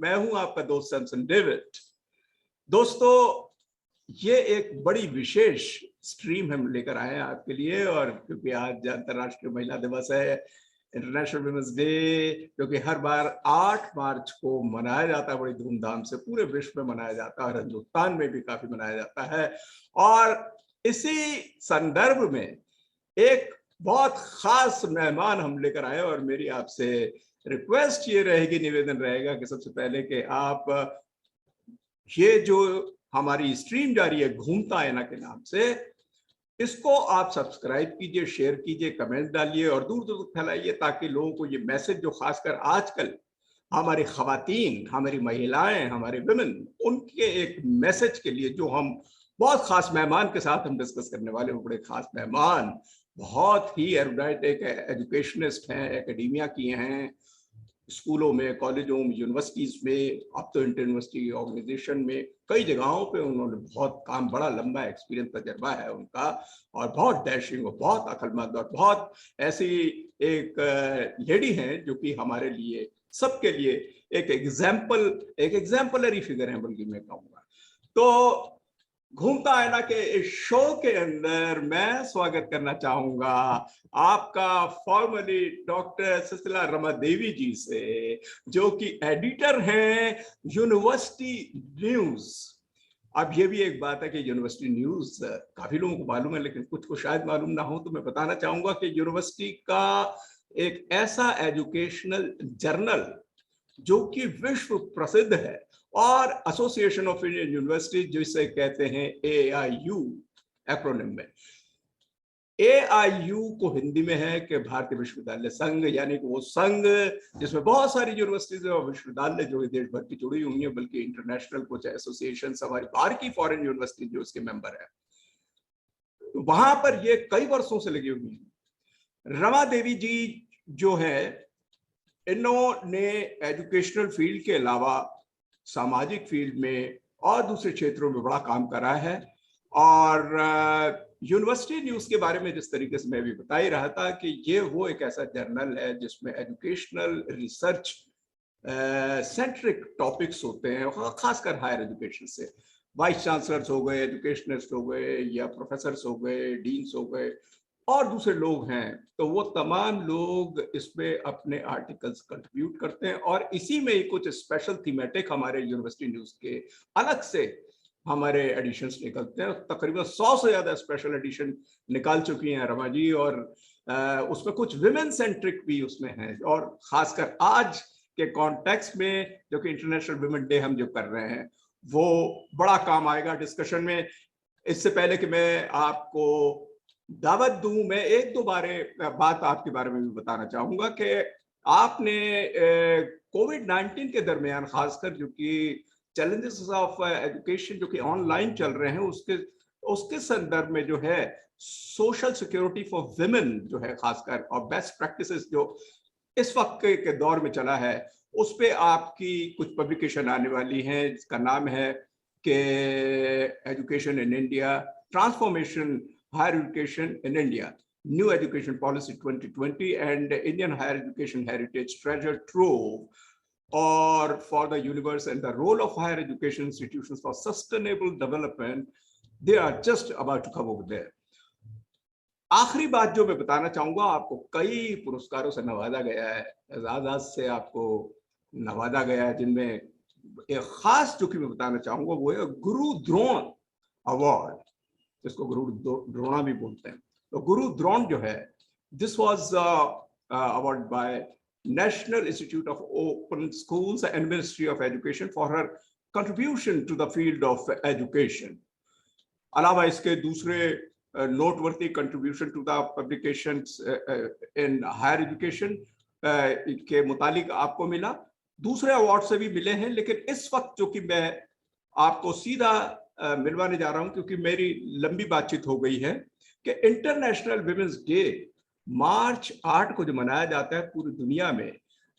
मैं हूं आपका दोस्त सैमसन डेविड। दोस्तों, ये एक बड़ी विशेष स्ट्रीम हम लेकर आए हैं आपके लिए, और क्योंकि आज अंतर्राष्ट्रीय महिला दिवस है, इंटरनेशनल वुमेन्स डे, क्योंकि हर बार 8 मार्च को मनाया जाता है बड़ी धूमधाम से, पूरे विश्व में मनाया जाता है और हिंदुस्तान में भी काफी मनाया जाता है। और इसी संदर्भ में एक बहुत खास मेहमान हम लेकर आए, और मेरी आपसे रिक्वेस्ट ये रहेगी, निवेदन रहेगा कि सबसे पहले कि आप ये जो हमारी स्ट्रीम जारी है घूमता आईना के नाम से, इसको आप सब्सक्राइब कीजिए, शेयर कीजिए, कमेंट डालिए और दूर दूर तक फैलाइए, ताकि लोगों को ये मैसेज जो खासकर आजकल हमारी खवातीन, हमारी महिलाएं, हमारे विमेन, उनके एक मैसेज के लिए, जो हम बहुत खास मेहमान के साथ हम डिस्कस करने वाले हैं। बड़े खास मेहमान, बहुत ही एरुडाइट एक एजुकेशनिस्ट हैं, एकेडमिया किए हैं, स्कूलों में, कॉलेजों में, यूनिवर्सिटीज में, अब तो इंटर यूनिवर्सिटी ऑर्गेनाइजेशन में कई जगहों पे उन्होंने बहुत काम, बड़ा लंबा एक्सपीरियंस तजर्बा है उनका, और बहुत डैशिंग और बहुत अक्लमंद और बहुत ऐसी एक लेडी हैं जो कि हमारे लिए, सबके लिए एक एग्जाम्पलरी फिगर है, बल्कि मैं कहूँगा। तो घूमता आईना के इस शो के अंदर मैं स्वागत करना चाहूंगा आपका फॉर्मली डॉक्टर सुशीला रमादेवी जी से, जो कि एडिटर हैं यूनिवर्सिटी न्यूज। अब ये भी एक बात है कि यूनिवर्सिटी न्यूज काफी लोगों को मालूम है, लेकिन कुछ को शायद मालूम ना हो, तो मैं बताना चाहूंगा कि यूनिवर्सिटी का एक ऐसा एजुकेशनल जर्नल जो कि विश्व प्रसिद्ध है, और एसोसिएशन ऑफ इंडियन यूनिवर्सिटी, जिसे कहते हैं AIU एक्रोनिम में। AIU को हिंदी में है कि भारतीय विश्वविद्यालय संघ, यानी कि वो संघ जिसमें बहुत सारी यूनिवर्सिटीज और विश्वविद्यालय जो देश भर की जुड़ी हुई हैं, बल्कि इंटरनेशनल कुछ एसोसिएशन, हमारी बाहर की फॉरेन यूनिवर्सिटी जो उसके मेंबर है, तो वहां पर ये कई वर्षों से लगी हुई है। रमा देवी जी जो है, इन्होंने एजुकेशनल फील्ड के अलावा सामाजिक फील्ड में और दूसरे क्षेत्रों में बड़ा काम करा है। और यूनिवर्सिटी न्यूज के बारे में जिस तरीके से मैं भी बता ही रहा था कि ये वो एक ऐसा जर्नल है जिसमें एजुकेशनल रिसर्च सेंट्रिक टॉपिक्स होते हैं, खासकर हायर एजुकेशन से। वाइस चांसलर्स हो गए, एजुकेशनिस्ट हो गए, या प्रोफेसर्स हो गए, डीन्स हो गए, और दूसरे लोग हैं, तो वो तमाम लोग इसमें अपने आर्टिकल्स कंट्रीब्यूट करते हैं। और इसी में ही कुछ स्पेशल थीमेटिक हमारे यूनिवर्सिटी न्यूज के अलग से हमारे एडिशंस निकलते हैं। तकरीबन 100 से ज्यादा स्पेशल एडिशन निकाल चुकी हैं रमा जी, और उसमें कुछ विमेन सेंट्रिक भी उसमें हैं, और खासकर आज के कॉन्टेक्स्ट में जो कि इंटरनेशनल विमेन डे हम जो कर रहे हैं, वो बड़ा काम आएगा डिस्कशन में। इससे पहले कि मैं आपको दावत दूं, मैं एक दो बात आपके बारे में भी बताना चाहूंगा कि आपने कोविड-19 के दरमियान, खासकर जो कि चैलेंजेस ऑफ एजुकेशन जो कि ऑनलाइन चल रहे हैं, उसके संदर्भ में जो है सोशल सिक्योरिटी फॉर विमेन जो है खासकर, और बेस्ट प्रैक्टिसेस जो इस वक्त के दौर में चला है, उस पे आपकी कुछ पब्लिकेशन आने वाली हैं, जिसका नाम है कि education in India, transformation Higher Education in India, New Education Policy 2020 and Indian Higher Education Heritage Treasure Trove, or for the universe and the role of higher education institutions for sustainable development. They are just about to come over there. आखिरी बात जो मैं बताना चाहूंगा, आपको कई पुरस्कारों से नवाजा गया है, एजाज़ात से आपको नवाजा गया है, जिनमें एक खास जो कि मैं बताना चाहूंगा वो है गुरु द्रोण अवार्ड, जिसको गुरु द्रोणा भी बोलते हैं। तो गुरु द्रोण जो है, this was award by National Institute of Open Schools and Ministry of Education for her contribution to the field of education. अलावा इसके दूसरे noteworthy contribution to the publications in higher education के मुतालिक आपको मिला, दूसरे अवार्ड से भी मिले हैं। लेकिन इस वक्त जो कि मैं आपको सीधा मिलवाने जा रहा हूं, क्योंकि मेरी लंबी बातचीत हो गई है, कि इंटरनेशनल विमेंस डे मार्च 8 को जो मनाया जाता है पूरी दुनिया में,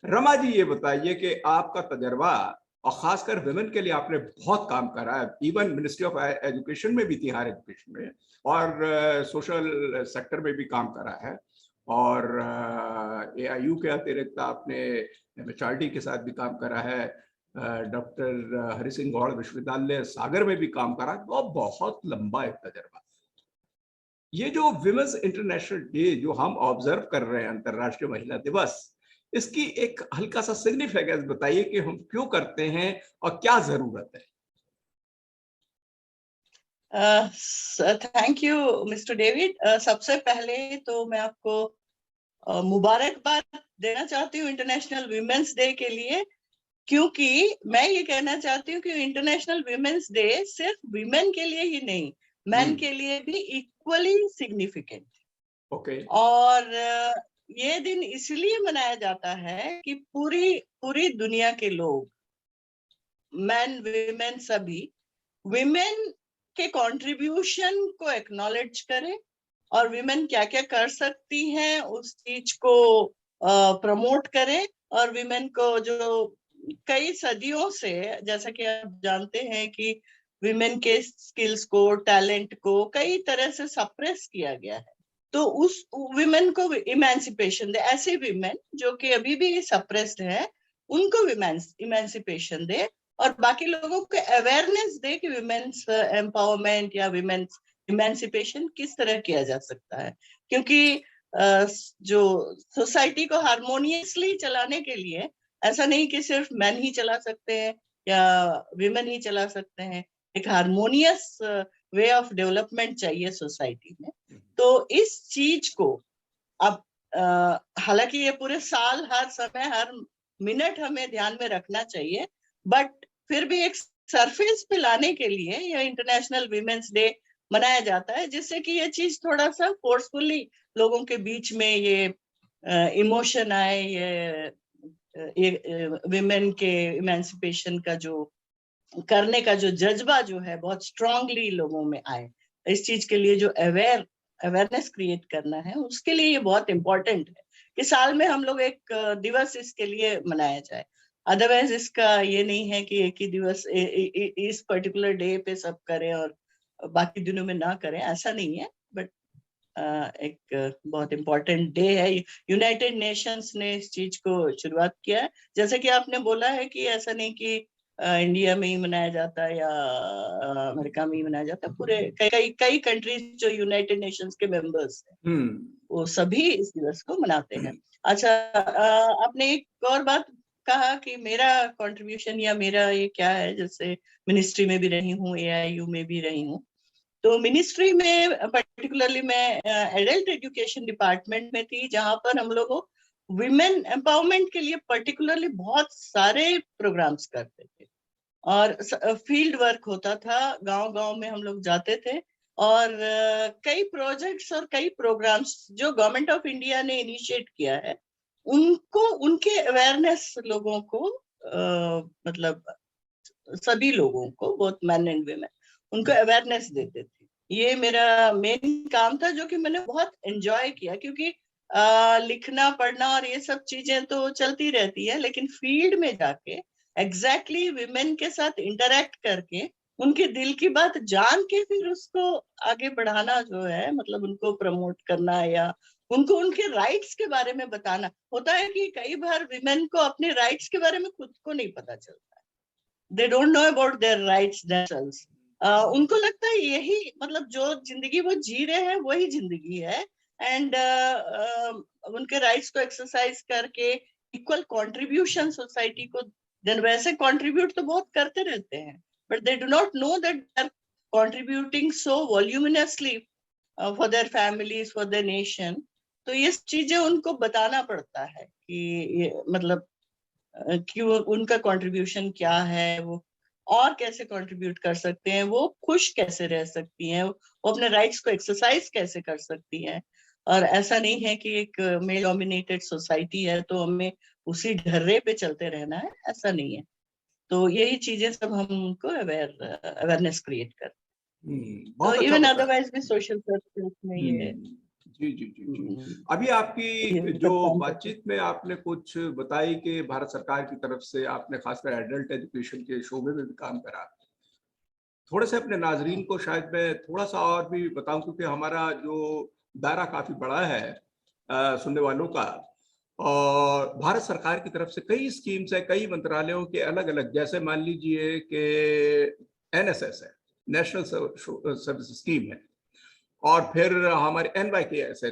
रमा जी ये बताइए कि आपका तजर्बा, और खासकर विमेन के लिए आपने बहुत काम करा है, इवन मिनिस्ट्री ऑफ एजुकेशन में भी थी, हायर एजुकेशन में, और सोशल सेक्टर में भी काम करा है, और AIU के अतिरिक्त आपने MHRD के साथ भी काम करा है, डॉक्टर हरि सिंह गौड़ विश्वविद्यालय सागर में भी काम करा, तो बहुत लंबा एक तजर्बा। ये जो विमेंस इंटरनेशनल डे जो हम ऑब्जर्व कर रहे हैं, अंतर्राष्ट्रीय महिला दिवस, इसकी एक हल्का सा सिग्निफिकेंस बताइए कि हम क्यों करते हैं और क्या जरूरत है। Thank you mister David. सबसे पहले तो मैं आपको मुबारकबाद देना चाहती हूँ इंटरनेशनल विमेंस डे के लिए, क्योंकि मैं ये कहना चाहती हूँ कि इंटरनेशनल विमेंस डे सिर्फ विमेन के लिए ही नहीं, मैन के लिए भी इक्वली सिग्निफिकेंट। ओके। और ये दिन इसलिए मनाया जाता है कि पूरी दुनिया के लोग, मैन विमेन सभी, विमेन के कंट्रीब्यूशन को एक्नॉलेज करें और विमेन क्या क्या कर सकती हैं उस चीज को प्रमोट करें। और विमेन को जो कई सदियों से, जैसा कि आप जानते हैं कि विमेन के स्किल्स को, टैलेंट को कई तरह से सप्रेस किया गया है, तो उस विमेन को इमेंसिपेशन दे। ऐसे विमेन जो कि अभी भी सप्रेस्ड है, उनको इमेंसिपेशन दे और बाकी लोगों को अवेयरनेस दे कि विमेन्स एम्पावरमेंट या विमेन्स इमेंसिपेशन किस तरह किया जा सकता है। क्योंकि जो सोसाइटी को हार्मोनियसली चलाने के लिए ऐसा नहीं कि सिर्फ मैन ही चला सकते हैं या विमेन ही चला सकते हैं, एक हार्मोनियस वे ऑफ डेवलपमेंट चाहिए सोसाइटी में। तो इस चीज को अब हालांकि ये पूरे साल, हर समय, हर मिनट हमें ध्यान में रखना चाहिए, बट फिर भी एक सरफेस पे लाने के लिए यह इंटरनेशनल विमेंस डे मनाया जाता है, जिससे कि ये चीज थोड़ा सा फोर्सफुली लोगों के बीच में ये इमोशन आए, ये विमेन के इमेंसिपेशन का जो करने का जो जज्बा जो है बहुत स्ट्रांगली लोगों में आए। इस चीज के लिए जो अवेयरनेस क्रिएट करना है, उसके लिए ये बहुत इम्पोर्टेंट है कि साल में हम लोग एक दिवस इसके लिए मनाया जाए। अदरवाइज इसका ये नहीं है कि एक ही दिवस इस पर्टिकुलर डे पे सब करें और बाकी दिनों में ना करें, ऐसा नहीं है। बट एक बहुत इम्पोर्टेंट डे है। यूनाइटेड नेशंस ने इस चीज को शुरुआत किया है। जैसे कि आपने बोला है कि ऐसा नहीं कि इंडिया में ही मनाया जाता है या अमेरिका में ही मनाया जाता है, पूरे कई कंट्रीज जो यूनाइटेड नेशंस के मेंबर्स हैं वो सभी इस दिवस को मनाते हैं। अच्छा, आपने एक और बात कहा कि मेरा कंट्रीब्यूशन या मेरा ये क्या है, जैसे मिनिस्ट्री में भी रही हूँ, AIU में भी रही हूँ। तो मिनिस्ट्री में पर्टिकुलरली मैं एडल्ट एजुकेशन डिपार्टमेंट में थी, जहां पर हम लोग विमेन एम्पावरमेंट के लिए पर्टिकुलरली बहुत सारे प्रोग्राम्स करते थे और फील्ड वर्क होता था। गांव-गांव में हम लोग जाते थे और कई प्रोजेक्ट्स और कई प्रोग्राम्स जो गवर्नमेंट ऑफ इंडिया ने इनिशिएट किया है, उनको, उनके अवेयरनेस लोगों को मतलब सभी लोगों को, बोथ मैन एंड विमेन, उनको अवेयरनेस देते थे। ये मेरा मेन काम था जो कि मैंने बहुत एंजॉय किया, क्योंकि लिखना पढ़ना और ये सब चीजें तो चलती रहती है, लेकिन फील्ड में जाके एग्जैक्टली विमेन के साथ इंटरेक्ट करके उनके दिल की बात जान के फिर उसको आगे बढ़ाना जो है, मतलब उनको प्रमोट करना या उनको उनके राइट्स के बारे में बताना। होता है कि कई बार विमेन को अपने राइट्स के बारे में खुद को नहीं पता चलता, they don't know about their rights themselves. उनको लगता है यही, मतलब जो जिंदगी वो जी रहे हैं वही जिंदगी है, एंड उनके राइट्स को एक्सरसाइज करके इक्वल कंट्रीब्यूशन सोसाइटी को, देन वैसे कंट्रीब्यूट तो बहुत करते रहते हैं, but they do not know that they are contributing so voluminously for their families, for their nation. तो ये चीजें उनको बताना पड़ता है कि मतलब कि वो उनका कंट्रीब्यूशन क्या है, वो और कैसे कंट्रीब्यूट कर सकते हैं, वो खुश कैसे रह सकती हैं, वो अपने राइट्स को एक्सरसाइज कैसे कर सकती हैं। और ऐसा नहीं है कि एक मेल डोमिनेटेड सोसाइटी है तो हमें उसी ढर्रे पे चलते रहना है, ऐसा नहीं है। तो यही चीजें सब हमको अवेयरनेस क्रिएट कर, तो बहुत अच्छा इवन बताया। अदरवाइज भी सोशल सर्कल्स में ये जी जी जी जी। अभी आपकी जो बातचीत में आपने कुछ बताई कि भारत सरकार की तरफ से आपने खासकर एडल्ट एजुकेशन के शोबे में भी काम करा, थोड़े से अपने नाजरीन को शायद मैं थोड़ा सा और भी बताऊं, क्योंकि हमारा जो दायरा काफी बड़ा है सुनने वालों का, और भारत सरकार की तरफ से कई स्कीम्स है, कई मंत्रालयों के अलग अलग, जैसे मान लीजिए कि एनएसएस है, नेशनल सर्विस स्कीम है, और फिर हमारे NYKS है,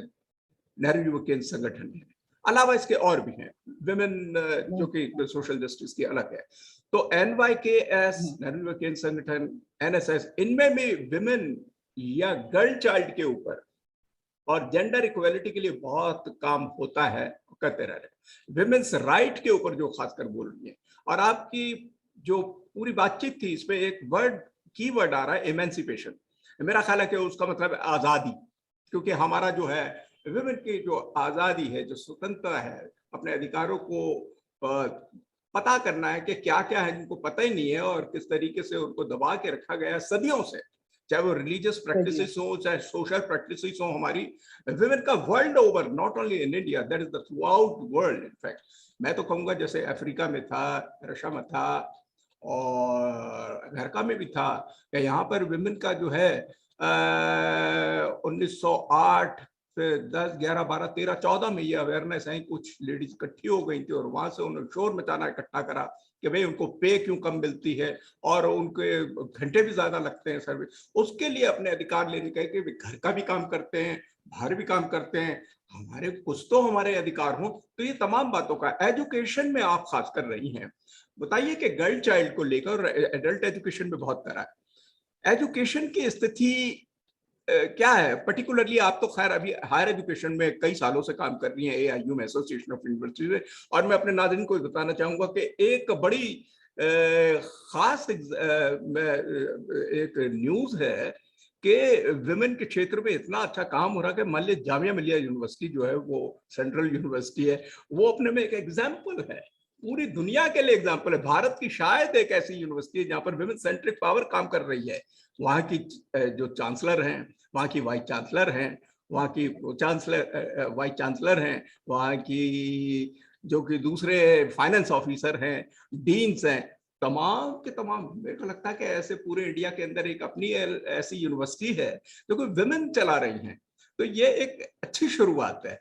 नेहरू युवक केंद्र संगठन है, अलावा इसके और भी हैं विमेन, जो कि सोशल जस्टिस की अलग है। तो NYKS, नेहरू युवक केंद्र संगठन, NSS, इनमें भी विमेन या गर्ल चाइल्ड के ऊपर और जेंडर इक्वलिटी के लिए बहुत काम होता है, करते रह रहे। विमेन्स राइट के ऊपर जो खासकर बोल रही है, और आपकी जो पूरी बातचीत थी इसमें एक की वर्ड आ रहा है, एमेंसिपेशन। मेरा ख्याल है कि उसका मतलब आजादी, क्योंकि हमारा जो है विमेन की जो आजादी है, जो स्वतंत्रता है, अपने अधिकारों को पता करना है कि क्या क्या है जिनको पता ही नहीं है, और किस तरीके से उनको दबा के रखा गया है सदियों से, चाहे वो रिलीजियस प्रैक्टिसेस हो, चाहे सोशल प्रैक्टिसेस हो, हमारी विमेन का world over, not only in India, that is the through out world. In fact मैं तो कहूंगा जैसे अफ्रीका में था, रशिया में था, और अमेरिका में भी था, कि यहाँ पर विमेन का जो है 1908 से 10, 11, 12, 13, 14 में ये अवेयरनेस है, कुछ लेडीज इकट्ठी हो गई थी और वहां से उन्होंने शोर मचाना इकट्ठा करा कि भाई उनको पे क्यों कम मिलती है और उनके घंटे भी ज्यादा लगते हैं सर्विस, उसके लिए अपने अधिकार लेने का, कि घर का भी काम करते हैं, बाहर भी काम करते हैं, हमारे कुछ तो हमारे अधिकार हो। तो ये तमाम बातों का एजुकेशन में आप खास कर रही हैं, बताइए कि गर्ल चाइल्ड को लेकर एडल्ट एजुकेशन में बहुत तरह है, एजुकेशन की स्थिति क्या है पर्टिकुलरली? आप तो खैर अभी हायर एजुकेशन में कई सालों से काम कर रही हैं, AIU में, एसोसिएशन ऑफ यूनिवर्सिटीज में, और मैं अपने नाज़रीन को बताना चाहूंगा कि एक बड़ी खास एक न्यूज है कि विमेन के क्षेत्र में इतना अच्छा काम हो रहा है कि मान लीजिए जामिया मिलिया यूनिवर्सिटी जो है, वो सेंट्रल यूनिवर्सिटी है, वो अपने में एक एग्जाम्पल है, पूरी दुनिया के लिए एग्जाम्पल है। भारत की शायद एक ऐसी यूनिवर्सिटी है जहां पर विमेन सेंट्रिक पावर काम कर रही है। वहां की जो चांसलर हैं, वहाँ की वाइस चांसलर हैं, वहाँ की वाइस चांसलर हैं, वहाँ की जो कि दूसरे फाइनेंस ऑफिसर हैं, डीन्स हैं, तमाम के तमाम, मेरे को लगता है कि ऐसे पूरे इंडिया के अंदर एक अपनी ऐसी यूनिवर्सिटी है जो कि विमेन चला रही हैं। तो ये एक अच्छी शुरुआत है।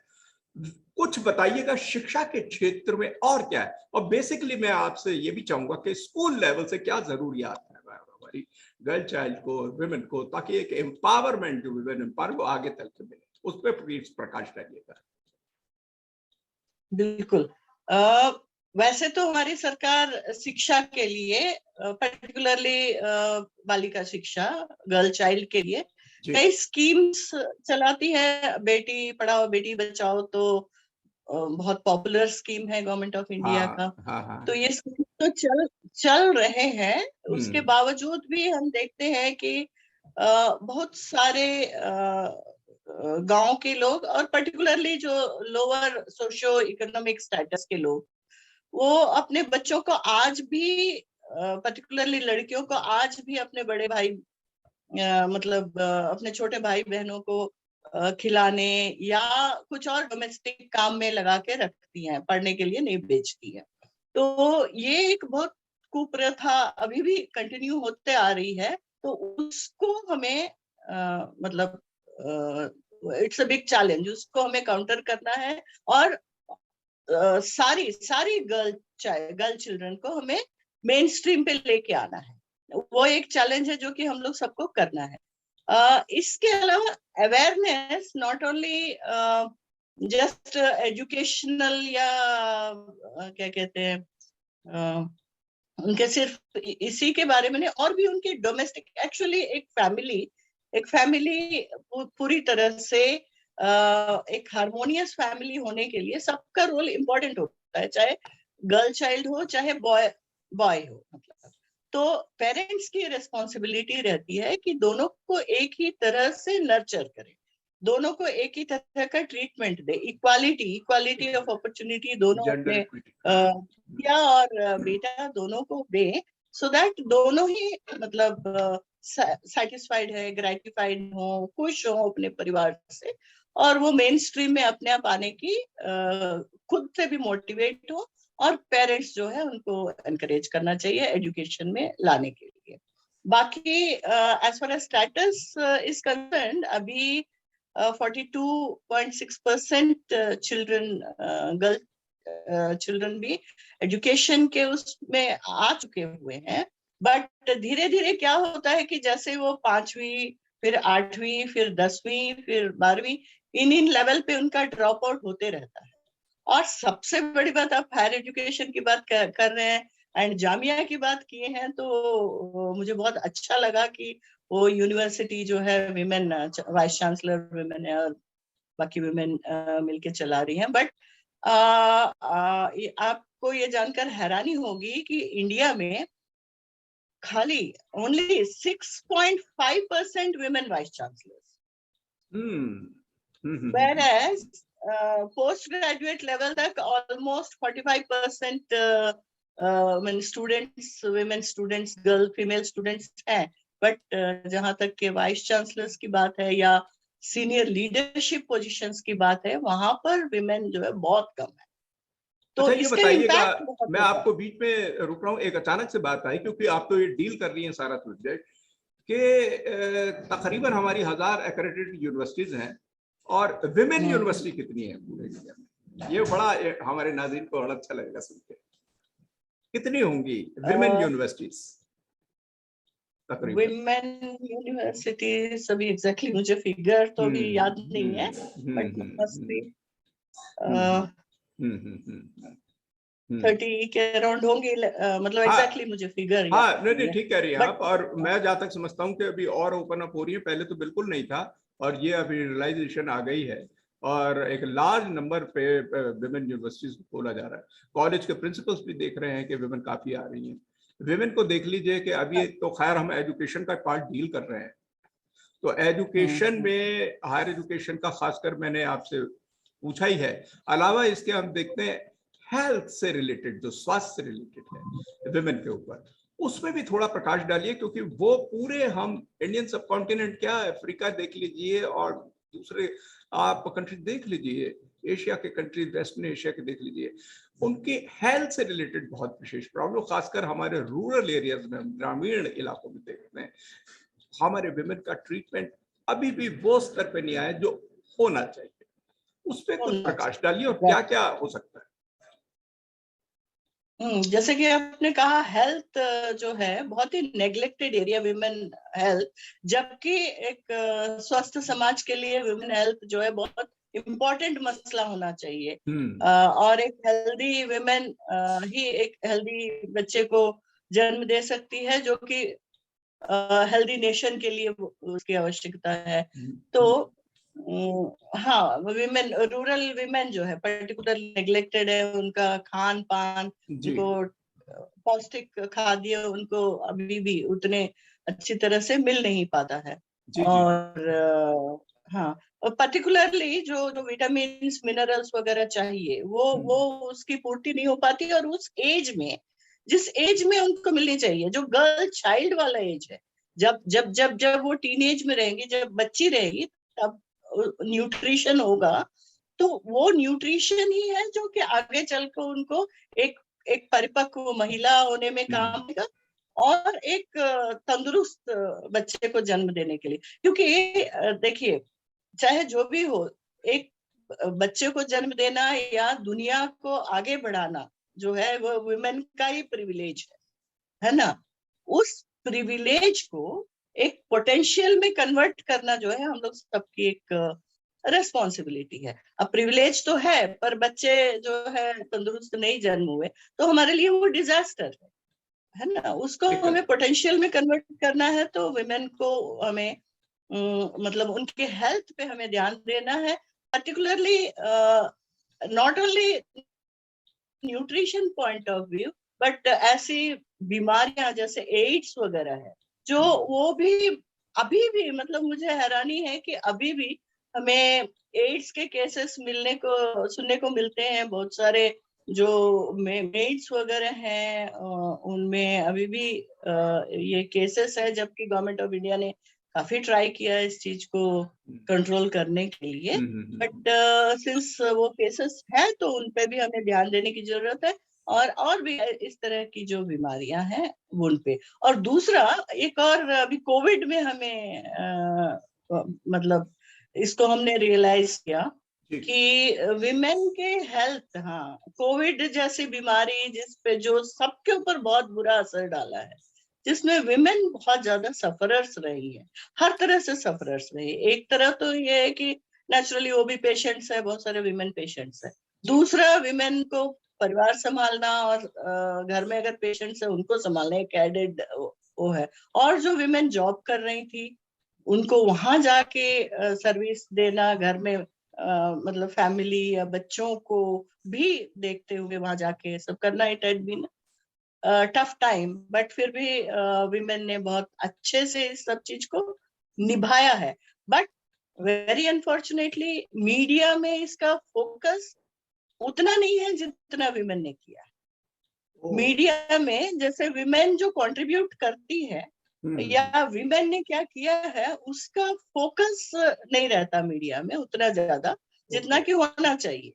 कुछ बताइएगा शिक्षा के क्षेत्र में और क्या है, और बेसिकली मैं आपसे ये भी चाहूंगा कि स्कूल लेवल से क्या जरूरियात है हमारी गर्ल चाइल्ड को, विमेन को, ताकि एक एम्पावरमेंट जो विमेन एम्पावर वो आगे तक के मिले, उस पर प्लीज प्रकाश डालिएगा। बिल्कुल। वैसे तो हमारी सरकार शिक्षा के लिए, पर्टिकुलरली बालिका शिक्षा, गर्ल चाइल्ड के लिए कई स्कीम्स चलाती है। बेटी पढ़ाओ बेटी बचाओ तो बहुत पॉपुलर स्कीम है गवर्नमेंट ऑफ इंडिया का। तो ये स्कीम तो चल रहे हैं, उसके बावजूद भी हम देखते हैं कि बहुत सारे गांव के लोग, और पर्टिकुलरली जो लोअर सोशियो इकोनॉमिक स्टेटस के लोग, वो अपने बच्चों को आज भी, पर्टिकुलरली लड़कियों को आज भी अपने बड़े भाई, मतलब अपने छोटे भाई बहनों को खिलाने या कुछ और डोमेस्टिक काम में लगा के रखती हैं, पढ़ने के लिए नहीं भेजती हैं। तो ये एक बहुत कुप्रथा अभी भी कंटिन्यू होते आ रही है। तो उसको हमें मतलब इट्स अ बिग चैलेंज, उसको हमें काउंटर करना है, और सारी गर्ल चिल्ड्रन को हमें मेन स्ट्रीम पे लेके आना है। वो एक चैलेंज है जो कि हम लोग सबको करना है। इसके अलावा awareness not only just educational, या क्या कहते हैं, उनके सिर्फ इसी के बारे में नहीं, और भी उनकी डोमेस्टिक, एक्चुअली एक फैमिली पूरी तरह से एक हार्मोनियस फैमिली होने के लिए सबका रोल इम्पोर्टेंट होता है, चाहे गर्ल चाइल्ड हो चाहे बॉय हो। मतलब तो पेरेंट्स की रिस्पॉन्सिबिलिटी रहती है कि दोनों को एक ही तरह से नर्चर करें, दोनों को एक ही तरह का treatment they, equality of opportunity दोनों अपने पिया और बेटा दोनों को दे, सो दैट दोनों ही मतलब सेटिस्फाइड है, ग्रेटिफाइड हो, खुश हो अपने परिवार से, और वो मेन स्ट्रीम में अपने आप आने की खुद से भी मोटिवेट हो, और पेरेंट्स जो है उनको एनकरेज करना चाहिए एजुकेशन में लाने के लिए। बाकी as far as status is concerned, अभी 42.6% चिल्ड्रन, गर्ल चिल्ड्रन भी एजुकेशन के उसमें आ चुके हुए हैं, बट धीरे धीरे क्या होता है कि जैसे वो 5वीं, फिर 8वीं, फिर 10वीं, फिर 12वीं, इन लेवल पे उनका ड्रॉप आउट होते रहता है। और सबसे बड़ी बात, आप हायर एजुकेशन की बात कर रहे हैं एंड जामिया की बात किए हैं, तो मुझे बहुत अच्छा लगा कि वो यूनिवर्सिटी जो है विमेन वाइस चांसलर विमेन है और बाकी विमेन मिलके चला रही हैं। बट आपको ये जानकर हैरानी होगी कि इंडिया में खाली only 6.5% women vice chancellors, whereas post graduate level तक almost 45% students, women students, girl female students हैं। बट जहां तक के वाइस चांसलर्स की बात है या सीनियर लीडरशिप पोजीशंस की बात है, वहां पर विमेन जो है बहुत कम है। तो अच्छा, ये इसका बताइएगा, इम्पैक्ट बहुत मैं होता आपको बीच में रुक रहा हूँ, एक अचानक से बात आई क्योंकि आप तो ये डील कर रही हैं सारा सब्जेक्ट कि तकरीबन हमारी 1000 एक्रेडिटेड यूनिवर्सिटीज हैं और विमेन है। यूनिवर्सिटी कितनी है पूरे इंडिया में? ये बड़ा हमारे नाज़रीन को बड़ा अच्छा लगेगा सुन के। कितनी होंगी विमेन यूनिवर्सिटीज तकरीबन? विमेन यूनिवर्सिटी सभी एग्जैक्टली मुझे फिगर तो अभी याद नहीं है, बट मस्ट बी 30 के अराउंड होंगी, मतलब एग्जैक्टली मुझे फिगर याद हाँ, नहीं नहीं है। ठीक कह रही हैं बट आप। और मैं जहाँ तक समझता हूँ कि अभी और ओपन अप हो रही है, पहले तो बिल्कुल नहीं था और ये अभी रियलाइजेशन आ गई है और एक लार्ज नंबर पे विमेन यूनिवर्सिटीज खोला जा रहा है। कॉलेज के प्रिंसिपल्स भी देख रहे हैं कि विमेन काफी आ रही हैं। विमेन को देख लीजिए कि अभी तो खैर हम एजुकेशन का पार्ट डील कर रहे हैं, तो एजुकेशन में हायर एजुकेशन का खासकर मैंने आपसे पूछा ही है। अलावा इसके हम देखते हैं हेल्थ से रिलेटेड, जो स्वास्थ्य से रिलेटेड है विमेन के ऊपर, उसमें भी थोड़ा प्रकाश डालिए क्योंकि वो पूरे हम इंडियन सब कॉन्टिनेंट क्या अफ्रीका देख लीजिए और दूसरे आप कंट्री देख लीजिए, एशिया के कंट्री, वेस्टर्न एशिया के देख लीजिए, उनकी हेल्थ से रिलेटेड बहुत विशेष प्रॉब्लम, खासकर हमारे रूरल एरियाज में, ग्रामीण इलाकों में देखते हैं हमारे विमेन का ट्रीटमेंट अभी भी वो स्तर पे नहीं आया जो होना चाहिए। उस पर कुछ प्रकाश डालिए और क्या क्या हो सकता है। जैसे कि आपने कहा, हेल्थ जो है बहुत ही नेग्लेक्टेड एरिया, विमेन हेल्थ, जबकि एक स्वस्थ समाज के लिए विमेन हेल्थ जो है बहुत इम्पोर्टेंट मसला होना चाहिए। और एक हेल्दी विमेन ही एक हेल्दी बच्चे को जन्म दे सकती है, जो कि हेल्दी नेशन के लिए उसकी आवश्यकता है। तो हाँ, विमेन, रूरल विमेन जो है पर्टिकुलर नेग्लेक्टेड है, उनका खान पान, उनको पौष्टिक खाद्य उनको अभी भी उतने अच्छी तरह से मिल नहीं पाता है। और हाँ, पर्टिकुलरली जो विटामिन मिनरल्स वगैरह चाहिए वो उसकी पूर्ति नहीं हो पाती, और उस एज में, जिस एज में उनको मिलनी चाहिए, जो गर्ल चाइल्ड वाला एज है, जब जब जब जब वो टीनेज में रहेंगी, जब बच्ची रहेगी, तब न्यूट्रिशन होगा। तो वो न्यूट्रिशन ही है जो कि आगे चलकर उनको एक एक परिपक्व महिला होने में काम आएगा और एक तंदुरुस्त बच्चे को जन्म देने के लिए। क्योंकि देखिए, चाहे जो भी हो, एक बच्चे को जन्म देना या दुनिया को आगे बढ़ाना जो है वो वुमेन का ही प्रिविलेज है ना। उस प्रिविलेज को एक पोटेंशियल में कन्वर्ट करना जो है हम लोग सबकी एक रेस्पॉन्सिबिलिटी है। अब प्रिविलेज तो है, पर बच्चे जो है तंदुरुस्त नहीं जन्म हुए तो हमारे लिए वो डिजास्टर है ना। उसको हमें पोटेंशियल में कन्वर्ट करना है, तो वुमेन को हमें मतलब उनके हेल्थ पे हमें ध्यान देना है, particularly not only nutrition point of view, but ऐसी बीमारियां जैसे एड्स वगैरह है, जो वो भी अभी भी, मतलब मुझे हैरानी है कि अभी भी हमें एड्स के केसेस सुनने को मिलते हैं। बहुत सारे जो मेड्स वगैरह हैं उनमें अभी भी ये केसेस है, जबकि गवर्नमेंट ऑफ इंडिया ने काफी ट्राई किया है इस चीज को कंट्रोल करने के लिए। बट सिंस वो केसेस है तो उन पे भी हमें ध्यान देने की जरूरत है, और भी इस तरह की जो बीमारियां हैं उन पे। और दूसरा, एक और अभी कोविड में हमें मतलब इसको हमने रियलाइज किया जी। कि विमेन के हेल्थ, हाँ, कोविड जैसी बीमारी जिस पे जो सबके ऊपर बहुत बुरा असर डाला है, जिसमें विमेन बहुत ज्यादा सफरर्स रही है, हर तरह से सफरर्स रही। एक तरह तो ये है कि नेचुरली वो भी पेशेंट्स है, बहुत सारे विमेन पेशेंट्स है। दूसरा, विमेन को परिवार संभालना और घर में अगर पेशेंट्स है उनको संभालना एक एडेड वो है। और जो विमेन जॉब कर रही थी उनको वहां जाके सर्विस देना, घर में मतलब फैमिली या बच्चों को भी देखते हुए वहां जाके सब करना, it had been tough time, but फिर भी विमेन ने बहुत अच्छे से इस सब चीज को निभाया है। बट वेरी अनफॉर्चुनेटली मीडिया में इसका फोकस उतना नहीं है जितना विमेन ने किया। ओ, मीडिया में जैसे विमेन जो कंट्रीब्यूट करती है या विमेन ने क्या किया है उसका फोकस नहीं रहता मीडिया में उतना ज्यादा जितना ओके, कि होना चाहिए। ओके,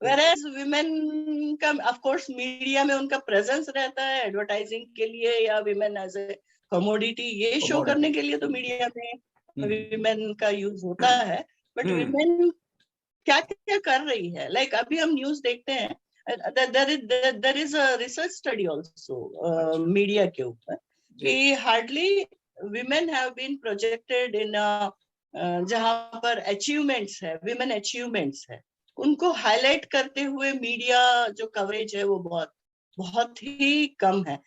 वेरएज विमेन का ऑफ कोर्स मीडिया में उनका प्रेजेंस रहता है एडवर्टाइजिंग के लिए या विमेन एज ए कमोडिटी ये शो करने कमोडिटी। के लिए, तो मीडिया में हम्म, विमेन का यूज होता है। बट हम्म, विमेन क्या क्या कर रही है, लाइक अभी हम न्यूज देखते हैं, there is a research study also अच्छा, मीडिया के ऊपर जी, कि hardly women have been projected in जहां पर अचीवमेंट्स है, विमेन अचीवमेंट्स है, उनको हाईलाइट करते हुए मीडिया जो कवरेज है वो बहुत बहुत ही कम है,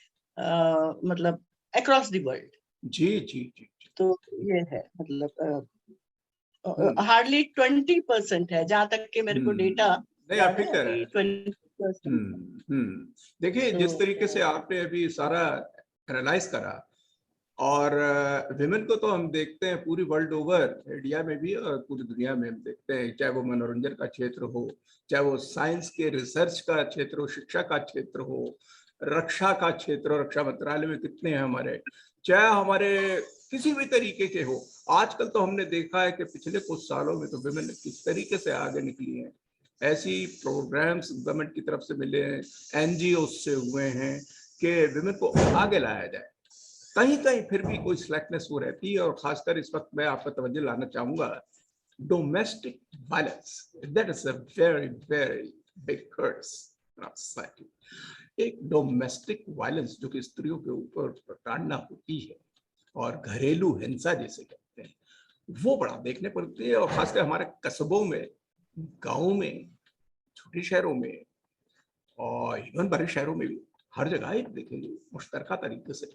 मतलब अक्रॉस द वर्ल्ड। जी, जी, जी, जी। तो ये है मतलब हम्म, हार्डली 20% है, जहां तक के मेरे को डेटा नहीं, आप याद ठीक है कह रहे अभी हैं। 20%। देखिए, जिस तरीके से तो आपने अभी सारा एनालाइज करा, और विमेन को तो हम देखते हैं पूरी वर्ल्ड ओवर, इंडिया में भी और पूरी दुनिया में हम देखते हैं, चाहे वो मनोरंजन का क्षेत्र हो, चाहे वो साइंस के रिसर्च का क्षेत्र हो, शिक्षा का क्षेत्र हो, रक्षा का क्षेत्र हो, रक्षा मंत्रालय में कितने हैं हमारे, चाहे हमारे किसी भी तरीके के हो। आजकल तो हमने देखा है कि पिछले कुछ सालों में तो विमेन किस तरीके से आगे निकली हैं। ऐसी प्रोग्राम्स गवर्नमेंट की तरफ से मिले हैं, एनजीओ से हुए हैं कि विमेन को आगे लाया जाए। कहीं कहीं फिर भी कोई स्लैकनेस वो रहती है, और खासकर इस वक्त मैं आपका तवज्जो लाना चाहूंगा, domestic violence, that is a very very big curse in our society. एक डोमेस्टिक वायलेंस जो कि स्त्रियों के ऊपर प्रताड़ना होती है और घरेलू हिंसा जिसे कहते हैं, वो बड़ा देखने को मिलती है। और खासकर हमारे कस्बों में, गाँव में, छोटे शहरों में, और इवन बड़े शहरों में भी हर जगह एक देखेंगे मुश्तरका तरीके से।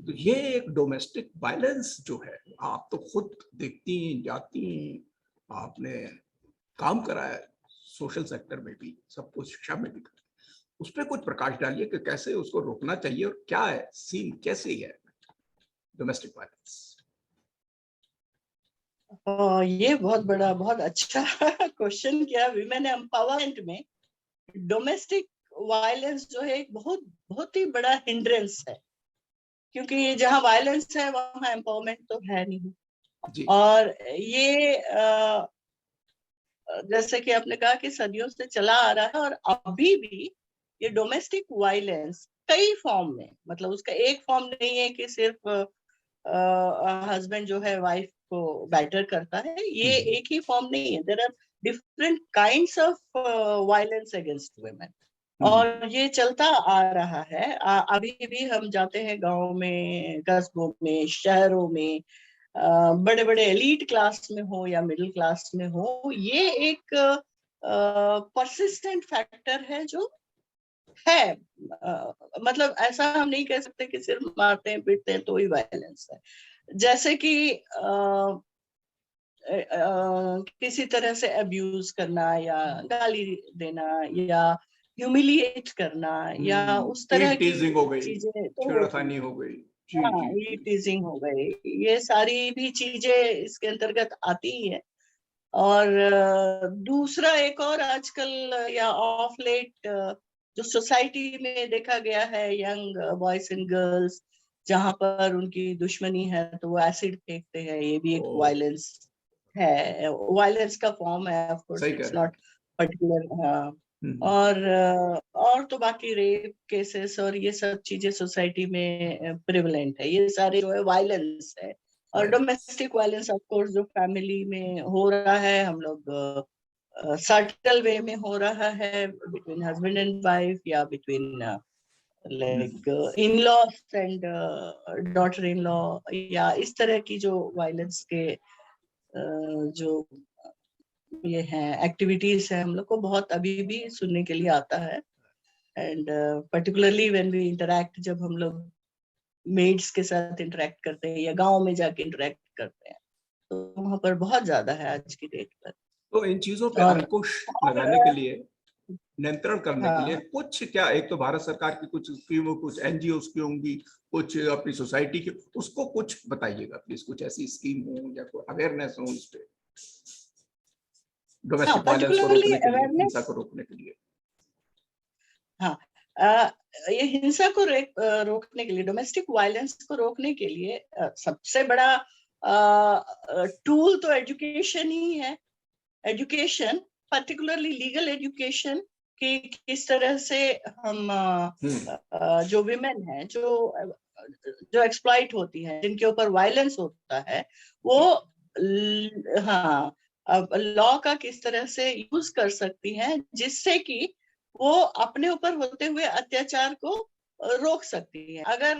तो ये एक डोमेस्टिक वायलेंस जो है, आप तो खुद देखती हैं, जाती हैं, आपने काम करा है सोशल सेक्टर में भी, सब कुछ शिक्षा में भी, उस पर कुछ प्रकाश डालिए कि कैसे उसको रोकना चाहिए और क्या है सीन, कैसे है डोमेस्टिक वायलेंस। ये बहुत बड़ा बहुत अच्छा क्वेश्चन किया। विमेन एम्पावरमेंट में डोमेस्टिक वायलेंस जो है एक बहुत बहुत ही बड़ा हिंड्रेंस है, क्योंकि जहाँ वायलेंस है वहाँ एम्पावरमेंट तो है नहीं। जी, और ये जैसे कि आपने कहा कि सदियों से चला आ रहा है, और अभी भी ये डोमेस्टिक वायलेंस कई फॉर्म में, मतलब उसका एक फॉर्म नहीं है कि सिर्फ हस्बैंड जो है वाइफ को बैटर करता है, ये एक ही फॉर्म नहीं है। There are different kinds of violence against women, और ये चलता आ रहा है। अभी भी हम जाते हैं गांव में, कस्बों में, शहरों में, बड़े बड़े एलीट क्लास में हो या मिडिल क्लास में हो, ये एक परसिस्टेंट फैक्टर है जो है। मतलब ऐसा हम नहीं कह सकते कि सिर्फ मारते हैं पीटते हैं तो ही वायलेंस है। जैसे कि किसी तरह से अब्यूज करना या गाली देना या ह्यूमिलिएट करना या उस तरह की टीजिंग हो गई, चीजें तो होती छेड़खानी है। हो गई। जी, हाँ, जी, ये जी। टीजिंग हो गई, ये सारी भी चीजें इसके अंतर्गत आती ही है। और दूसरा एक और आजकल या ऑफ लेट जो सोसाइटी में देखा गया है, यंग बॉयज एंड गर्ल्स जहां पर उनकी दुश्मनी है तो वो एसिड फेंकते हैं, ये भी एक ओ, वायलेंस है, वायलेंस का फॉर्म है। ऑफ कोर्स सही कह इट्स रहे हैं। Not particular. हम्म, और तो बाकी रेप केसेस और ये सब चीजें सोसाइटी में प्रिवलेंट है, ये सारे जो है वायलेंस है। और violence. Domestic violence of course जो फैमिली में हो रहा है, हम लोग सटल वे में हो रहा है बिटवीन हस्बैंड एंड वाइफ या between like in-laws and daughter in law, या इस तरह की जो वायलेंस के जो ये हैं एक्टिविटीज है, हम लोग को बहुत अभी भी सुनने के लिए आता है। And particularly when we interact, जब हम लोग मेड्स के साथ इंटरैक्ट करते हैं या गांव में जाके इंटरैक्ट करते हैं, तो वहां पर बहुत ज्यादा है आज की डेट पर। तो इन चीजों पे और अंकुश लगाने के लिए, नियंत्रण करने के लिए हाँ, कुछ क्या, एक तो भारत सरकार की कुछ स्कीम, कुछ एनजीओ की होंगी, कुछ अपनी सोसाइटी की, उसको कुछ बताइएगा प्लीज, कुछ ऐसी स्कीम हो या कोई अवेयरनेस हो इस पे, डोमेस्टिक वायलेंस को पर्टिकुलरली रोकने के लिए, अवेयरनेस। हिंसा को रोकने के लिए। हाँ, ये हिंसा को रोकने के लिए, डोमेस्टिक वायलेंस को रोकने के लिए सबसे बड़ा टूल तो एजुकेशन ही है। एजुकेशन, पर्टिकुलरली लीगल एजुकेशन, कि किस तरह से हम जो विमेन है, जो एक्सप्लॉइट होती है, जिनके ऊपर वायलेंस होता है, वो हाँ, लॉ का किस तरह से यूज कर सकती हैं, जिससे कि वो अपने ऊपर होते हुए अत्याचार को रोक सकती है। अगर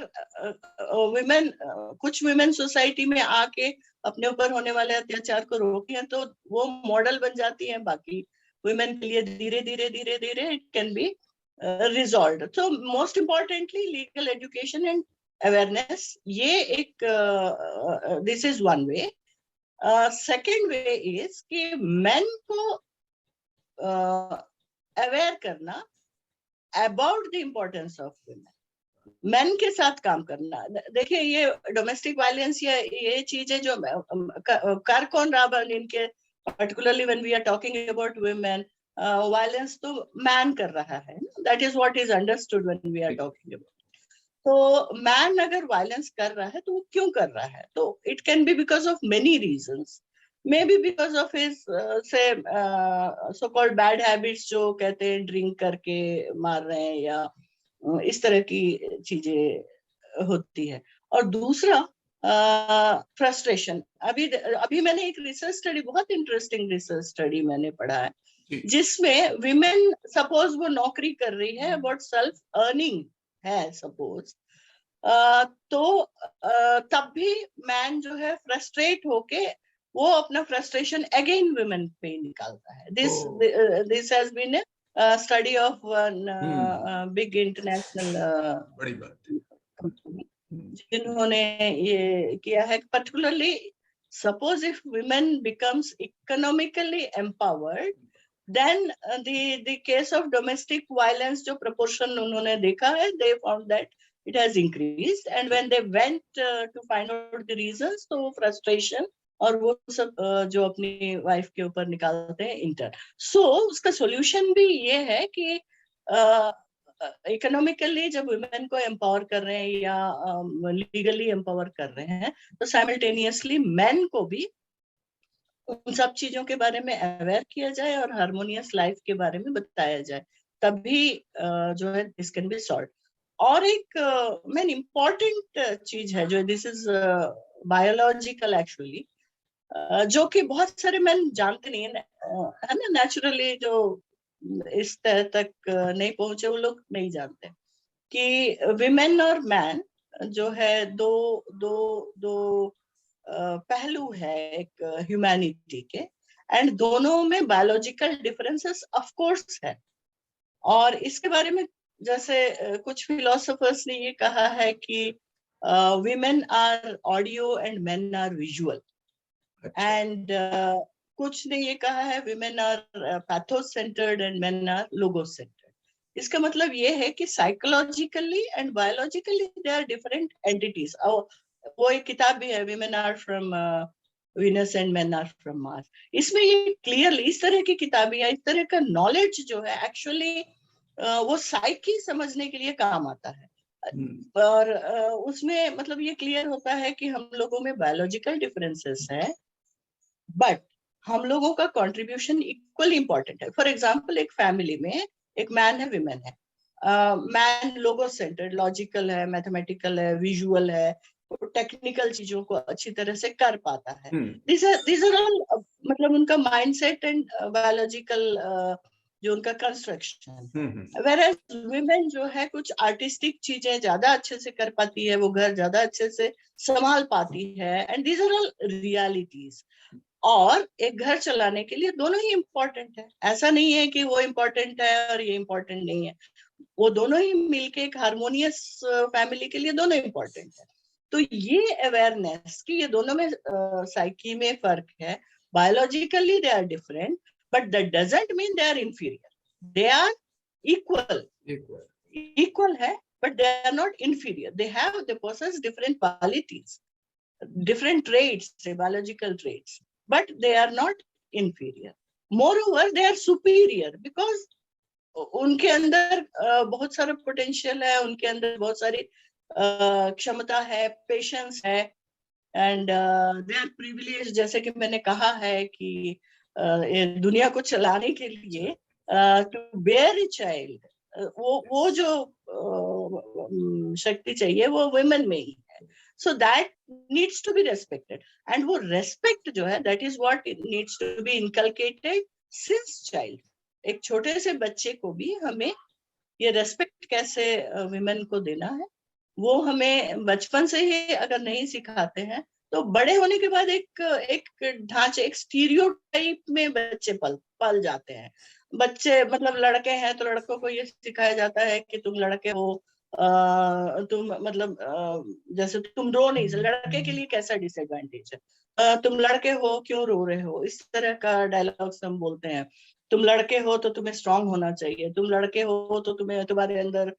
विमेन, कुछ विमेन सोसाइटी में आके अपने ऊपर होने वाले अत्याचार को रोकी है, तो वो मॉडल बन जाती हैं बाकी वुमेन के लिए। धीरे धीरे धीरे धीरे इट कैन बी रिजॉल्व। तो most importantly legal education and awareness, ये एक this is one way. Second way is कि मेन को अवेयर करना about the importance of women, main के साथ काम करना। देखिए, ये डोमेस्टिक वायलेंस, ये चीजें जो कर कौन रहा है इनके, particularly when we are talking about women, violence तो मैन कर रहा है। That is what is understood when we are talking about. तो मैन अगर वायलेंस कर रहा है तो वो क्यों कर रहा है? तो it can be because of many reasons, may be because of his से सो कॉल्ड बैड हैबिट्स, जो कहते हैं ड्रिंक करके मार रहे हैं, या इस तरह की चीजें होती है। और दूसरा, फ्रस्ट्रेशन। अभी अभी मैंने एक रिसर्च स्टडी, बहुत इंटरेस्टिंग रिसर्च स्टडी मैंने पढ़ा है, जिसमें विमेन, सपोज वो नौकरी कर रही है, अबाउट सेल्फ अर्निंग है सपोज, तो तब भी मैन जो है फ्रस्ट्रेट होके वो अपना फ्रस्ट्रेशन अगेन वुमेन पे निकालता है। This has been study of big international बड़ी बात कंपनी, जिन्होंने ये किया है। Particularly suppose if women becomes economically empowered, then the case of domestic violence, जो proportion उन्होंने देखा है, they found that it has increased, and when they went to find out the reasons, तो frustration और वो सब जो अपनी वाइफ के ऊपर निकालते हैं इंटर। सो उसका सॉल्यूशन भी ये है कि इकोनॉमिकली जब वुमेन को एम्पावर कर रहे हैं या लीगली एम्पावर कर रहे हैं, तो साइमल्टेनियसली मेन को भी उन सब चीजों के बारे में अवेयर किया जाए और हार्मोनियस लाइफ के बारे में बताया जाए, तभी जो है दिस कैन बी सॉल्व। और एक मेन इम्पॉर्टेंट चीज है, जो दिस इज बायोलॉजिकल एक्चुअली, जो कि बहुत सारे मैन जानते नहीं है ना, नेचुरली जो इस तरह तक नहीं पहुंचे, वो लोग नहीं जानते कि विमेन और मैन जो है दो दो दो पहलू है एक ह्यूमैनिटी के, एंड दोनों में बायोलॉजिकल डिफरेंसेस ऑफ कोर्स है। और इसके बारे में जैसे कुछ फिलोसोफर्स ने ये कहा है कि women are audio and men are visual, and कुछ ने ये कहा है women are patho-centered and men are logo-centered. इसका मतलब ये है कि psychologically and biologically they are different entities. वो एक किताब भी है, women are from Venus and men are from Mars. इसमें ये क्लियरली इस तरह की किताबें या इस तरह का नॉलेज जो है एक्चुअली वो साइकी समझने के लिए काम आता है। और उसमें मतलब ये क्लियर होता है कि हम लोगों में बायोलॉजिकल डिफरेंसेस है, बट हम लोगों का कंट्रीब्यूशन इक्वली इंपॉर्टेंट है। फॉर एग्जांपल, एक फैमिली में एक मैन है, विमेन है। मैन लोगो सेंटर्ड, लॉजिकल है, मैथमेटिकल है, विजुअल है, टेक्निकल चीजों को अच्छी तरह से कर पाता है। These are all मतलब उनका माइंडसेट एंड बायोलॉजिकल जो उनका कंस्ट्रक्शन। वेयर वुमेन जो है कुछ आर्टिस्टिक चीजें ज्यादा अच्छे से कर पाती है, वो घर ज्यादा अच्छे से संभाल पाती है, and these are all realities. और एक घर चलाने के लिए दोनों ही इम्पोर्टेंट है, ऐसा नहीं है कि वो इम्पोर्टेंट है और ये इम्पोर्टेंट नहीं है, वो दोनों ही मिलके एक हार्मोनियस फैमिली के लिए दोनों इम्पोर्टेंट है। तो ये अवेयरनेस कि ये दोनों में साइकी में फर्क है, biologically they are different, but that doesn't mean they are inferior, they are equal. Equal है, but they are not inferior. They possess different qualities, different traits, say biological traits, but they are not inferior. Moreover, they are superior because उनके अंदर बहुत सारा potential है, उनके अंदर बहुत सारी क्षमता है, पेशेंस है, एंड दे आर प्रिविलेज। जैसे कि मैंने कहा है कि दुनिया को चलाने के लिए टू बेयर ए चाइल्ड, वो जो शक्ति चाहिए वो वुमेन में ही है। So that needs to be respected, and वो रेस्पेक्ट जो है that is what needs to be inculcated since child. एक छोटे से बच्चे को भी हमें ये रेस्पेक्ट कैसे वुमेन को देना है, वो हमें बचपन से ही अगर नहीं सिखाते हैं तो बड़े होने के बाद एक ढांचे, एक स्टीरियोटाइप में बच्चे पल जाते हैं। बच्चे मतलब लड़के हैं तो लड़कों को ये सिखाया जाता है कि तुम लड़के हो, तुम मतलब जैसे तुम रो नहीं, लड़के के लिए कैसा डिसएडवांटेज है, तुम लड़के हो क्यों रो रहे हो, इस तरह का डायलॉग्स हम बोलते हैं। तुम लड़के हो तो तुम्हें स्ट्रांग होना चाहिए, तुम लड़के हो तो तुम्हें तुम्हारे अंदर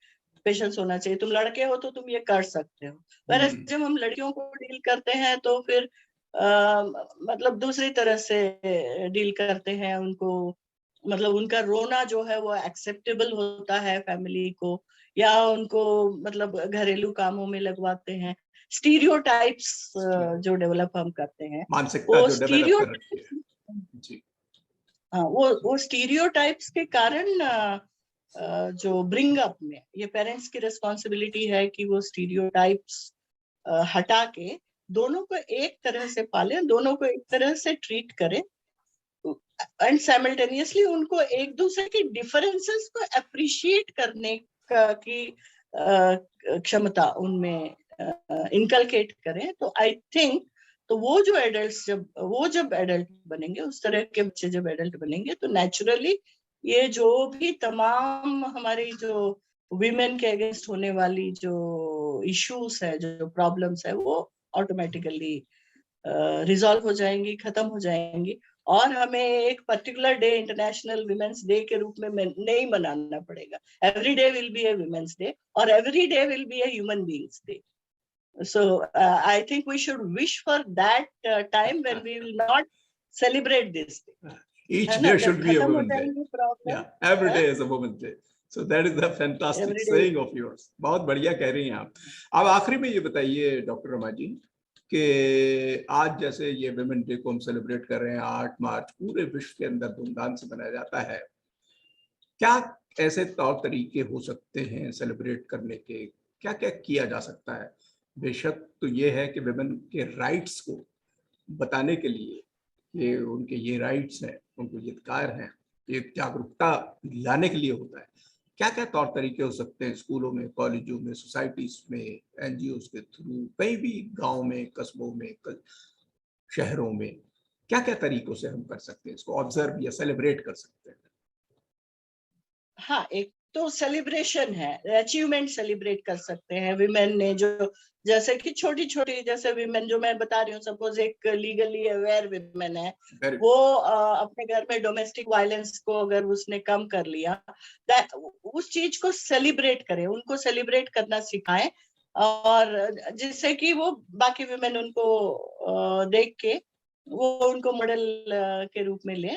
पेशेंस होना चाहिए, तुम लड़के हो तो तुम ये कर सकते हो। पर जब हम लड़कियों को डील करते हैं तो फिर मतलब दूसरी तरह से डील करते हैं उनको, मतलब उनका रोना जो है वो एक्सेप्टेबल होता है फैमिली को, या उनको मतलब घरेलू कामों में लगवाते हैं। स्टीरियोटाइप्स जो डेवलप हम करते हैं, मानसिकता जो डेवलप कर रखी है। जी हाँ, वो स्टीरियोटाइप्स के कारण जो ब्रिंग अप में ये पेरेंट्स की रिस्पॉन्सिबिलिटी है कि वो स्टीरियोटाइप्स हटा के दोनों को एक तरह से पालें, दोनों को एक तरह से ट्रीट करें, एंड साइमल्टेनियसली उनको एक दूसरे की डिफरेंसेस को अप्रिशिएट करने की क्षमता उनमें इनकलकेट करें। तो आई थिंक तो वो जो एडल्ट जब एडल्ट बनेंगे, उस तरह के बच्चे जब एडल्ट बनेंगे, तो नेचुरली ये जो भी तमाम हमारी जो वीमेन के अगेंस्ट होने वाली जो इश्यूज है, जो प्रॉब्लम्स है, वो ऑटोमेटिकली रिजॉल्व हो जाएंगी, खत्म हो जाएंगी, और हमें एक particular day international women's day के रूप में नहीं मनाना पड़ेगा। Every day will be a women's day, और every day will be a human beings day. So I think we should wish for that time when we will not celebrate this day. Each day should be a women's day. Yeah, every day is a women's day. So that is a fantastic saying of yours. बहुत बढ़िया कह रही हैं आप। अब आखिरी में ये बताइए डॉक्टर रमा जी कि आज जैसे ये वुमेन डे को हम सेलिब्रेट कर रहे हैं 8 मार्च, पूरे विश्व के अंदर धूमधाम से मनाया जाता है, क्या ऐसे तौर तरीके हो सकते हैं सेलिब्रेट करने के, क्या क्या किया जा सकता है? बेशक तो ये है कि वुमेन के राइट्स को बताने के लिए, ये उनके ये राइट्स हैं, उनको ये अधिकार हैं, एक जागरूकता लाने के लिए होता है। क्या क्या तौर तरीके हो सकते हैं स्कूलों में, कॉलेजों में, सोसाइटीज में, एनजीओज के थ्रू, कहीं भी गांव में, कस्बों में, शहरों में, क्या क्या तरीकों से हम कर सकते हैं इसको ऑब्जर्व या सेलिब्रेट कर सकते हैं? हाँ, एक तो सेलिब्रेशन है, अचीवमेंट सेलिब्रेट कर सकते हैं विमेन ने, जो जैसे कि छोटी छोटी, जैसे विमेन जो मैं बता रही हूँ, सपोज एक लीगली अवेयर विमेन है, वो अपने घर में डोमेस्टिक वायलेंस को अगर उसने कम कर लिया, उस चीज को सेलिब्रेट करें, उनको सेलिब्रेट करना सिखाएं, और जिससे कि वो बाकी विमेन उनको देख के वो उनको मॉडल के रूप में ले,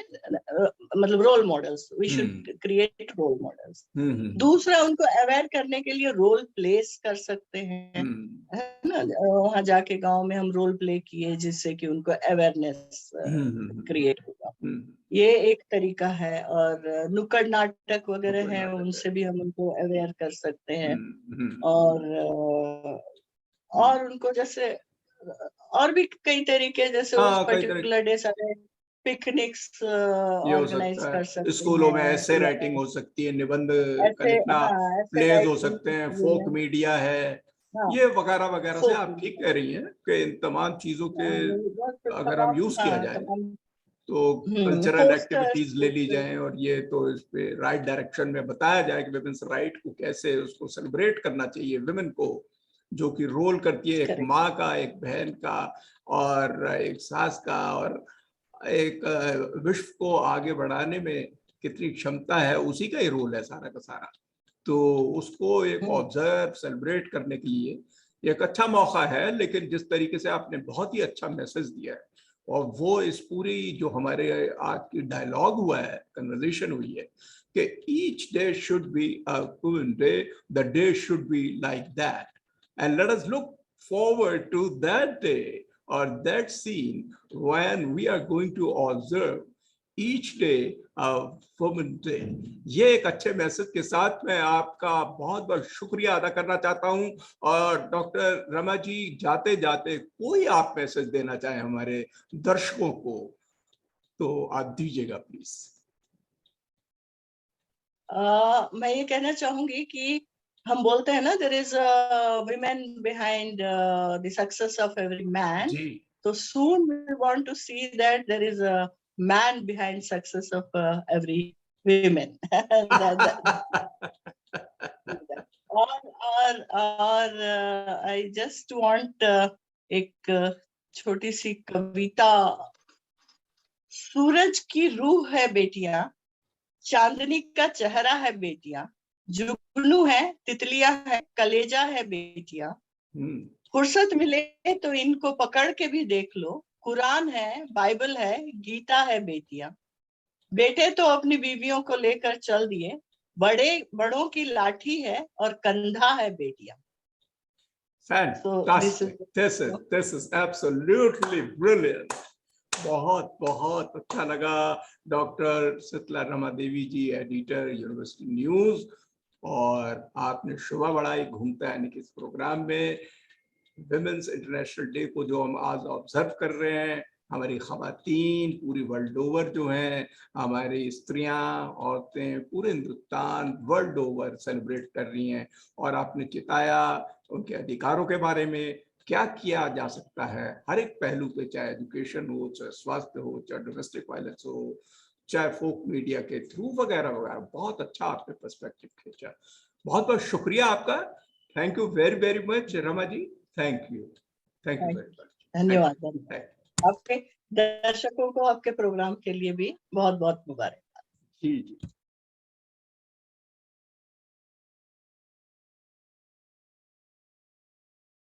मतलब role models, we should create role models. दूसरा, उनको अवेयर करने के लिए रोल प्लेस कर सकते हैं, है ना, वहां जाके गांव में हम रोल प्ले किए जिससे कि उनको अवेयरनेस क्रिएट होगा, ये एक तरीका है। और नुक्कड़ नाटक वगैरह है, उनसे भी हम उनको अवेयर कर सकते हैं, और उनको जैसे और भी कई तरीके, जैसे उस पर्टिकुलर डे सारे पिकनिक्स ये हो ऑर्गेनाइज सकता कर है, सकते स्कूलों में हैं, ऐसे या राइटिंग हो सकती है, निबंध का ऐसे, लिखना, हाँ ऐसे प्लेज हो सकते हैं, फोक राइटिंग, मीडिया है, हाँ ये वगैरह वगैरह से folk आप ठीक media, कह रही हैं कि इन तमाम चीजों के बहुत अगर हम तमाम, यूज किया हाँ जाए तमाम, तो कल्चरल पोस्टर्स, एक्टिविटीज ले ली जाएं और ये तो इस पे राइट डायरेक्शन में बताया जाए कि विमेन्स राइट को कैसे उसको सेलिब्रेट करना चाहिए, विमेन को जो कि रोल करती है एक करेक्ट, माँ का, एक बहन का और एक सास का, और एक विश्व को आगे बढ़ाने में कितनी क्षमता है, उसी का ही रोल है सारा का सारा। तो उसको एक ऑब्जर्व सेलिब्रेट करने के लिए एक अच्छा मौका है। लेकिन जिस तरीके से आपने बहुत ही अच्छा मैसेज दिया है, और वो इस पूरी जो हमारे आज की डायलॉग हुआ है, कन्वर्सेशन हुई है, कि each day should be a women day, the day should be like that, and let us look forward to that day or that scene when we are going to observe each day of Women's Day। ये एक अच्छे message के साथ मैं आपका बहुत बहुत शुक्रिया अदा करना चाहता हूं। और डॉक्टर रमा जी, जाते जाते कोई आप मैसेज देना चाहें हमारे दर्शकों को तो आप दीजिएगा प्लीज। मैं ये कहना चाहूंगी कि हम बोलते हैं ना, there is a women behind the success of every man, जी। तो soon we want to see that there is a man behind success of every women. और आई जस्ट वांट एक छोटी सी कविता। सूरज की रूह है बेटियां, चांदनी का चेहरा है बेटियां, जुगनू है, तितलियां है, कलेजा है बेटियां, फुर्सत मिले तो इनको पकड़ के भी देख लो, कुरान है, बाइबल है, गीता है बेटियां। बेटे तो अपनी बीवियों को लेकर चल दिए, बड़ों की लाठी है और कंधा है बेटियां। So this is, Fantastic. This is absolutely brilliant. बहुत बहुत अच्छा लगा। डॉक्टर शीतला रमा देवी जी, एडिटर यूनिवर्सिटी न्यूज, और आपने शोभा बढ़ाई घूमता यानी कि इस प्रोग्राम में विमेंस इंटरनेशनल डे को जो हम आज ऑब्जर्व कर रहे हैं, हमारी खवातीन पूरी वर्ल्ड ओवर जो हैं, हमारी स्त्रियां, औरतें पूरे हिंदुस्तान वर्ल्ड ओवर सेलिब्रेट कर रही हैं। और आपने चिताया उनके अधिकारों के बारे में, क्या किया जा सकता है हर एक पहलू पे, चाहे एजुकेशन हो, चाहे स्वास्थ्य हो, चाहे डोमेस्टिक वायलेंस हो, चाहे फोक मीडिया के थ्रू वगैरह वगैरह। बहुत अच्छा आपने पर्सपेक्टिव खींचा। बहुत बहुत शुक्रिया आपका। Thank you very very much Rama ji. Thank you very much. धन्यवाद। आपके दर्शकों को आपके प्रोग्राम के लिए भी बहुत बहुत मुबारक। जी जी।